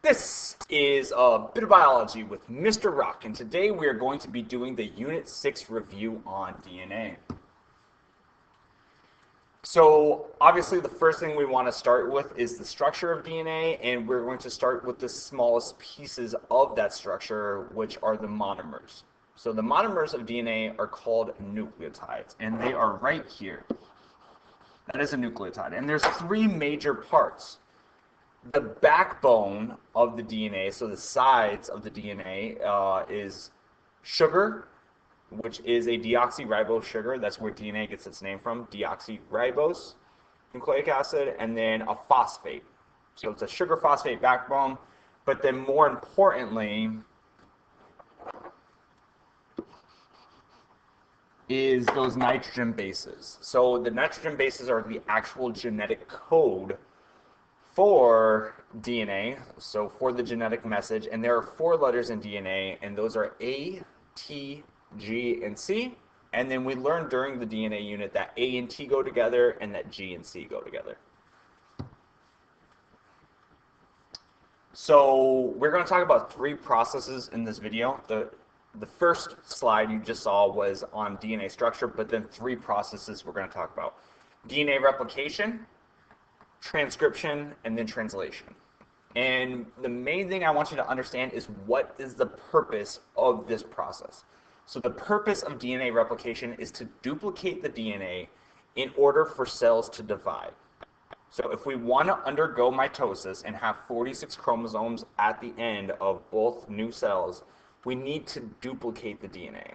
This is a bit of biology with Mr. Rock, and today we are going to be doing the Unit 6 review on DNA. So obviously the first thing we want to start with is the structure of DNA, and we're going to start with the smallest pieces of that structure, which are the monomers. So the monomers of DNA are called nucleotides, and they are right here. That is a nucleotide, and there's three major parts. The backbone of the DNA, so the sides of the DNA, is sugar, which is a deoxyribose sugar. That's where DNA gets its name from, deoxyribose nucleic acid, and then a phosphate. So it's a sugar phosphate backbone, but then more importantly is those nitrogen bases. So the nitrogen bases are the actual genetic code for DNA, so for the genetic message, and there are four letters in DNA, and those are A, T, G, and C. And then we learned during the DNA unit that A and T go together and that G and C go together. So we're going to talk about three processes in this video. The first slide you just saw was on DNA structure, but then three processes we're going to talk about: DNA replication, transcription, and then translation. And the main thing I want you to understand is what is the purpose of this process. So the purpose of DNA replication is to duplicate the DNA in order for cells to divide. So if we want to undergo mitosis and have 46 chromosomes at the end of both new cells, we need to duplicate the DNA.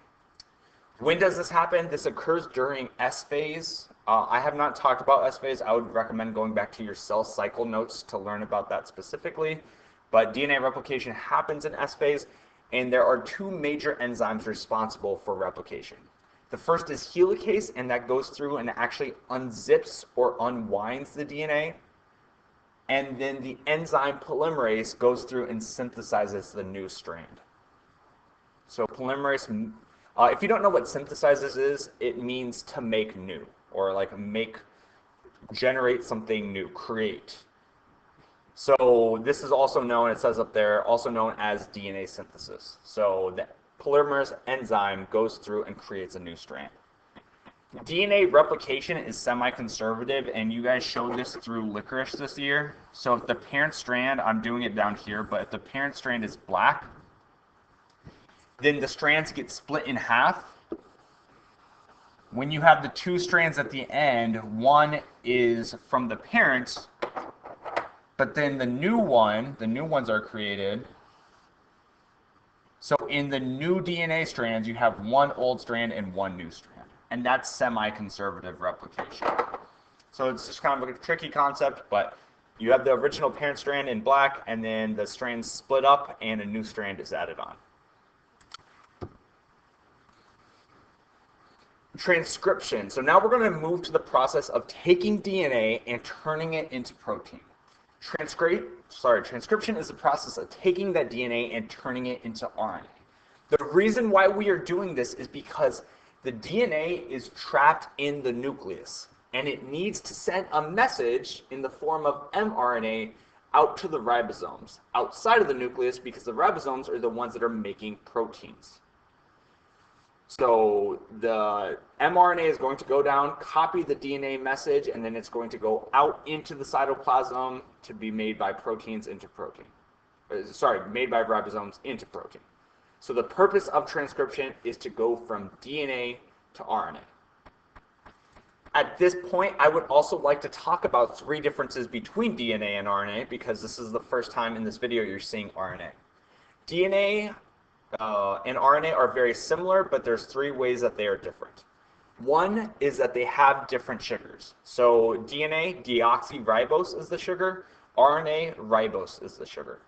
When does this happen? This occurs during S phase. I have not talked about S phase. I would recommend going back to your cell cycle notes to learn about that specifically. But DNA replication happens in S phase, and there are two major enzymes responsible for replication. The first is helicase, and that goes through and actually unzips or unwinds the DNA. And then the enzyme polymerase goes through and synthesizes the new strand. So polymerase, if you don't know what synthesizes is, it means to make new, or like generate something new, create. So this is also known, it says up there, also known as DNA synthesis. So the polymerase enzyme goes through and creates a new strand. DNA replication is semi-conservative, and you guys showed this through licorice this year. So if the parent strand, I'm doing it down here, but if the parent strand is black, then the strands get split in half. When you have the two strands at the end, one is from the parent, but then the new ones are created. So in the new DNA strands, you have one old strand and one new strand. And that's semi-conservative replication. So it's just kind of a tricky concept, but you have the original parent strand in black, and then the strands split up and a new strand is added on. Transcription. So now we're going to move to the process of taking DNA and turning it into protein. Transcription is the process of taking that DNA and turning it into RNA. The reason why we are doing this is because the DNA is trapped in the nucleus, and it needs to send a message in the form of mRNA out to the ribosomes outside of the nucleus, because the ribosomes are the ones that are making proteins. So the mRNA is going to go down, copy the DNA message, and then it's going to go out into the cytoplasm to be made by proteins into protein. Made by ribosomes into protein. So the purpose of transcription is to go from DNA to RNA. At this point, I would also like to talk about three differences between DNA and RNA, because this is the first time in this video you're seeing RNA. DNA and RNA are very similar, but there's three ways that they are different. One is that they have different sugars. So DNA, deoxyribose is the sugar. RNA, ribose is the sugar.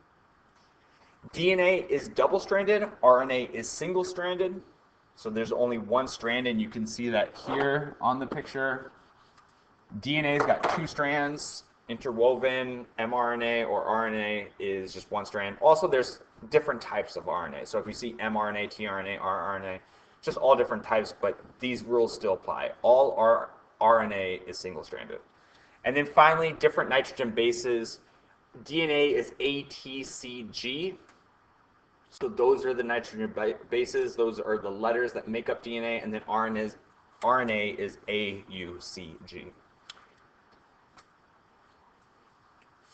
DNA is double-stranded. RNA is single-stranded. So there's only one strand, and you can see that here on the picture. DNA's got two strands interwoven. mRNA or RNA is just one strand. Also, there's different types of RNA. So if you see mRNA, tRNA, rRNA, just all different types, but these rules still apply. All RNA is single-stranded. And then finally, different nitrogen bases. DNA is ATCG. So those are the nitrogen bases. Those are the letters that make up DNA, and then RNA is AUCG.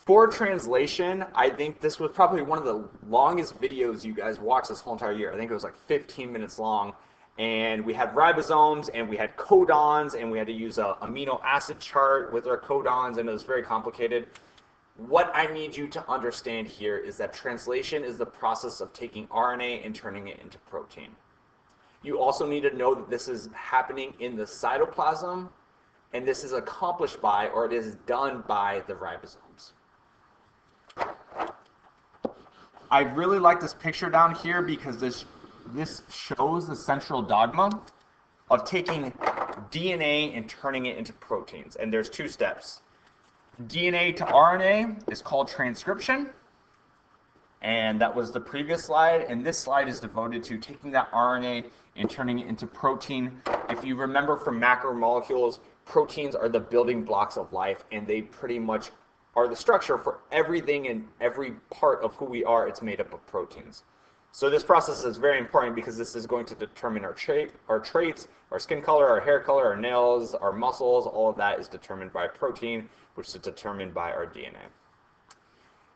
For translation, I think this was probably one of the longest videos you guys watched this whole entire year. I think it was like 15 minutes long. And we had ribosomes, and we had codons, and we had to use an amino acid chart with our codons, and it was very complicated. What I need you to understand here is that translation is the process of taking RNA and turning it into protein. You also need to know that this is happening in the cytoplasm, and this is accomplished by, or it is done by, the ribosomes. I really like this picture down here because this shows the central dogma of taking DNA and turning it into proteins. And there's two steps. DNA to RNA is called transcription. And that was the previous slide. And this slide is devoted to taking that RNA and turning it into protein. If you remember from macromolecules, proteins are the building blocks of life, and they pretty much are the structure for everything and every part of who we are. It's made up of proteins. So this process is very important because this is going to determine our shape, our traits, our skin color, our hair color, our nails, our muscles. All of that is determined by protein, which is determined by our DNA.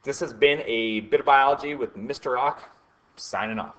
This has been a bit of biology with Mr. Rock, signing off.